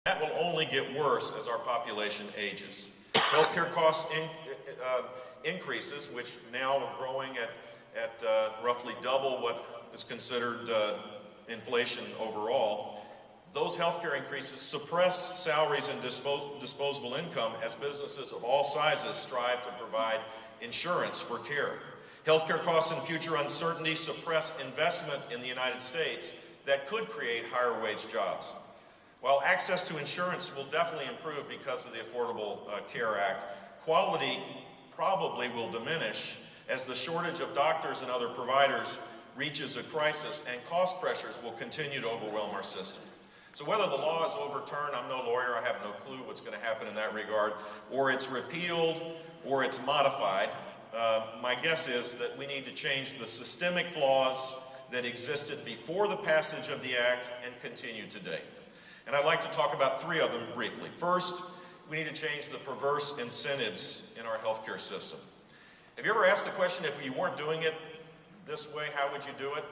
That will only get worse as our population ages. Healthcare cost increases, which now are growing at roughly double what is considered inflation overall. Those healthcare increases suppress salaries and disposable income as businesses of all sizes strive to provide insurance for care. Healthcare costs and future uncertainty suppress investment in the United States that could create higher wage jobs. While access to insurance will definitely improve because of the Affordable Care Act, quality probably will diminish as the shortage of doctors and other providers reaches a crisis, and cost pressures will continue to overwhelm our system. So whether the law is overturned, I'm no lawyer, I have no clue what's going to happen in that regard, or it's repealed, or it's modified, my guess is that we need to change the systemic flaws that existed before the passage of the Act and continue today. And I'd like to talk about three of them briefly. First, we need to change the perverse incentives in our healthcare system. Have you ever asked the question, if you weren't doing it this way, how would you do it?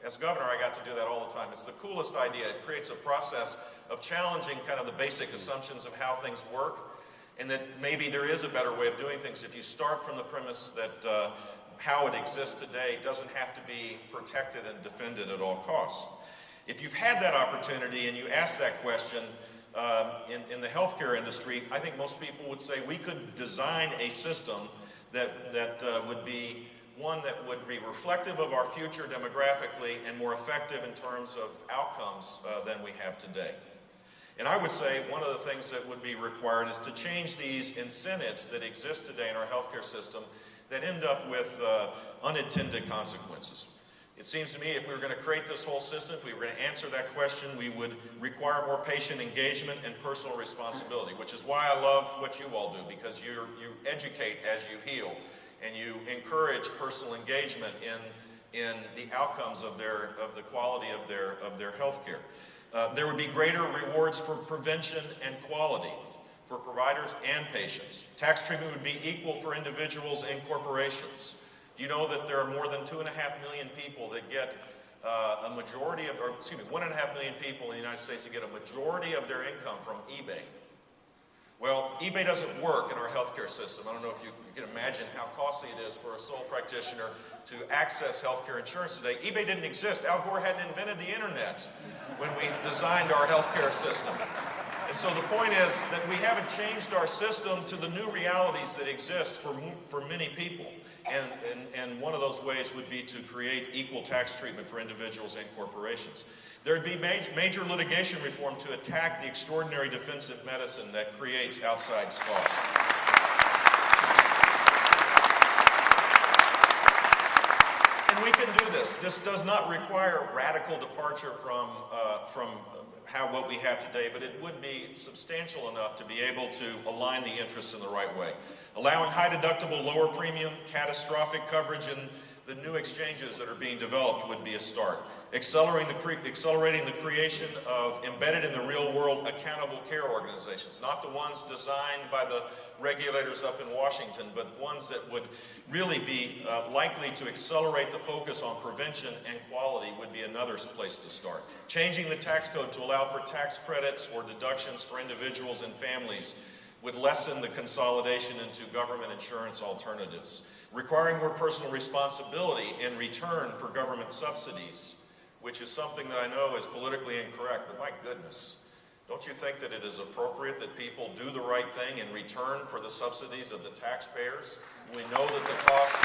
As governor, I got to do that all the time. It's the coolest idea. It creates a process of challenging kind of the basic assumptions of how things work, and that maybe there is a better way of doing things if you start from the premise that how it exists today doesn't have to be protected and defended at all costs. If you've had that opportunity and you ask that question in the healthcare industry, I think most people would say we could design a system that would be one that would be reflective of our future demographically and more effective in terms of outcomes than we have today. And I would say one of the things that would be required is to change these incentives that exist today in our healthcare system that end up with unintended consequences. It seems to me if we were going to create this whole system, if we were going to answer that question, we would require more patient engagement and personal responsibility, which is why I love what you all do, because you educate as you heal, and you encourage personal engagement in the outcomes of the quality of their health care. There would be greater rewards for prevention and quality for providers and patients. Tax treatment would be equal for individuals and corporations. Do you know that there are more than 2.5 million people that get a majority of, or excuse me, 1.5 million people in the United States that get a majority of their income from eBay? Well, eBay doesn't work in our healthcare system. I don't know if you can imagine how costly it is for a sole practitioner to access healthcare insurance today. eBay didn't exist. Al Gore hadn't invented the internet when we designed our healthcare system. And so the point is that we haven't changed our system to the new realities that exist for many people. And one of those ways would be to create equal tax treatment for individuals and corporations. There would be major litigation reform to attack the extraordinary defensive medicine that creates outsized costs. And we can do this. This does not require radical departure from what we have today, but it would be substantial enough to be able to align the interests in the right way. Allowing high deductible, lower premium, catastrophic coverage in the new exchanges that are being developed would be a start. Accelerating the creation of embedded in the real world accountable care organizations, not the ones designed by the regulators up in Washington, but ones that would really be likely to accelerate the focus on prevention and quality would be another place to start. Changing the tax code to allow for tax credits or deductions for individuals and families would lessen the consolidation into government insurance alternatives. Requiring more personal responsibility in return for government subsidies, which is something that I know is politically incorrect, but my goodness, don't you think that it is appropriate that people do the right thing in return for the subsidies of the taxpayers? We know that the costs...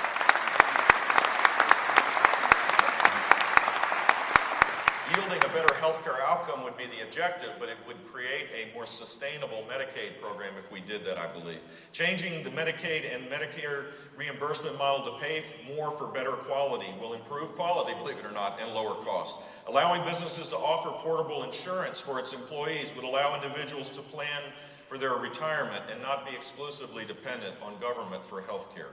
Yielding a better healthcare outcome would be the objective, but it would create a more sustainable Medicaid program if we did that, I believe. Changing the Medicaid and Medicare reimbursement model to pay more for better quality will improve quality, believe it or not, and lower costs. Allowing businesses to offer portable insurance for its employees would allow individuals to plan for their retirement and not be exclusively dependent on government for health care.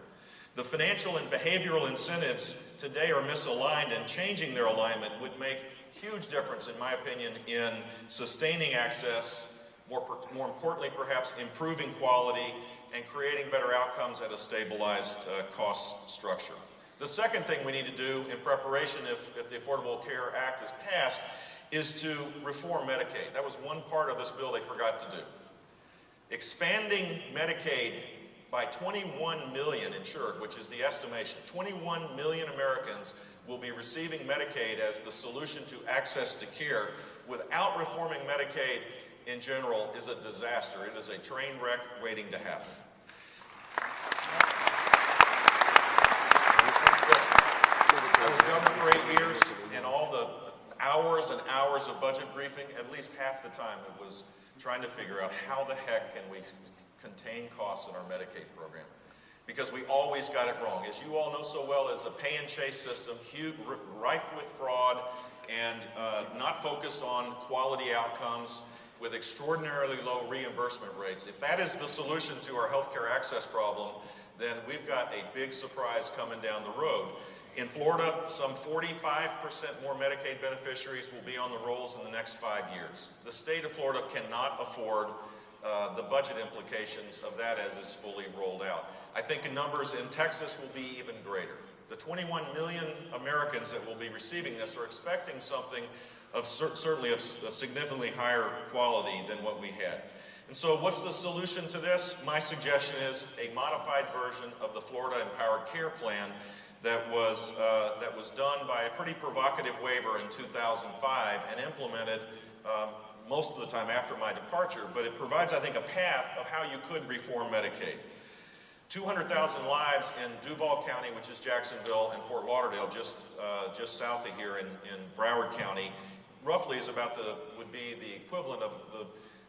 The financial and behavioral incentives today are misaligned, and changing their alignment would make huge difference, in my opinion, in sustaining access, more importantly perhaps improving quality, and creating better outcomes at a stabilized cost structure. The second thing we need to do in preparation if the Affordable Care Act is passed is to reform Medicaid. That was one part of this bill they forgot to do. Expanding Medicaid by 21 million insured, which is the estimation. 21 million Americans will be receiving Medicaid as the solution to access to care without reforming Medicaid in general is a disaster. It is a train wreck waiting to happen. I was governor for 8 years, and all the hours and hours of budget briefing, at least half the time it was trying to figure out how the heck can we contain costs in our Medicaid program. Because we always got it wrong. As you all know so well, it's a pay-and-chase system, rife with fraud, and not focused on quality outcomes, with extraordinarily low reimbursement rates. If that is the solution to our healthcare access problem, then we've got a big surprise coming down the road. In Florida, some 45% more Medicaid beneficiaries will be on the rolls in the next 5 years. The state of Florida cannot afford the budget implications of that as it's fully rolled out. I think the numbers in Texas will be even greater. The 21 million Americans that will be receiving this are expecting something of certainly of a significantly higher quality than what we had. And so what's the solution to this? My suggestion is a modified version of the Florida Empowered Care Plan that was done by a pretty provocative waiver in 2005 and implemented most of the time after my departure, but it provides, I think, a path of how you could reform Medicaid. 200,000 lives in Duval County, which is Jacksonville, and Fort Lauderdale, just south of here in Broward County, roughly is would be the equivalent of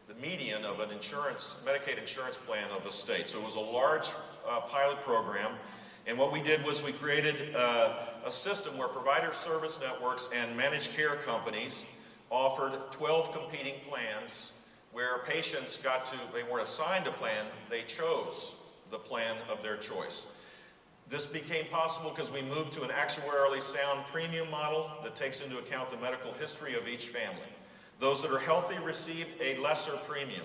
the median of an Medicaid insurance plan of a state. So it was a large pilot program, and what we did was we created a system where provider service networks and managed care companies offered 12 competing plans where patients they weren't assigned a plan, they chose the plan of their choice. This became possible because we moved to an actuarially sound premium model that takes into account the medical history of each family. Those that are healthy received a lesser premium.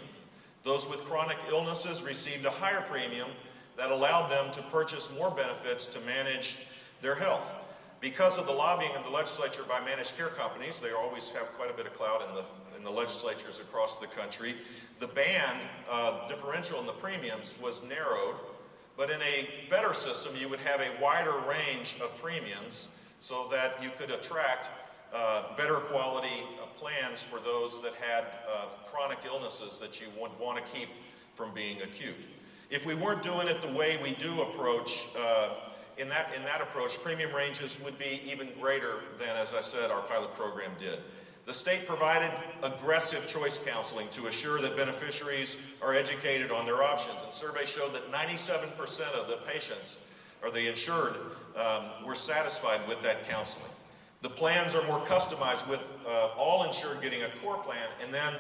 Those with chronic illnesses received a higher premium that allowed them to purchase more benefits to manage their health. Because of the lobbying of the legislature by managed care companies, they always have quite a bit of clout in the legislatures across the country, the band differential in the premiums was narrowed, but in a better system you would have a wider range of premiums so that you could attract better quality plans for those that had chronic illnesses that you would want to keep from being acute. If we weren't doing it the way we do approach, in that approach, premium ranges would be even greater than, as I said, our pilot program did. The state provided aggressive choice counseling to assure that beneficiaries are educated on their options, and surveys showed that 97% of the patients, or the insured, were satisfied with that counseling. The plans are more customized, with all insured getting a core plan, and then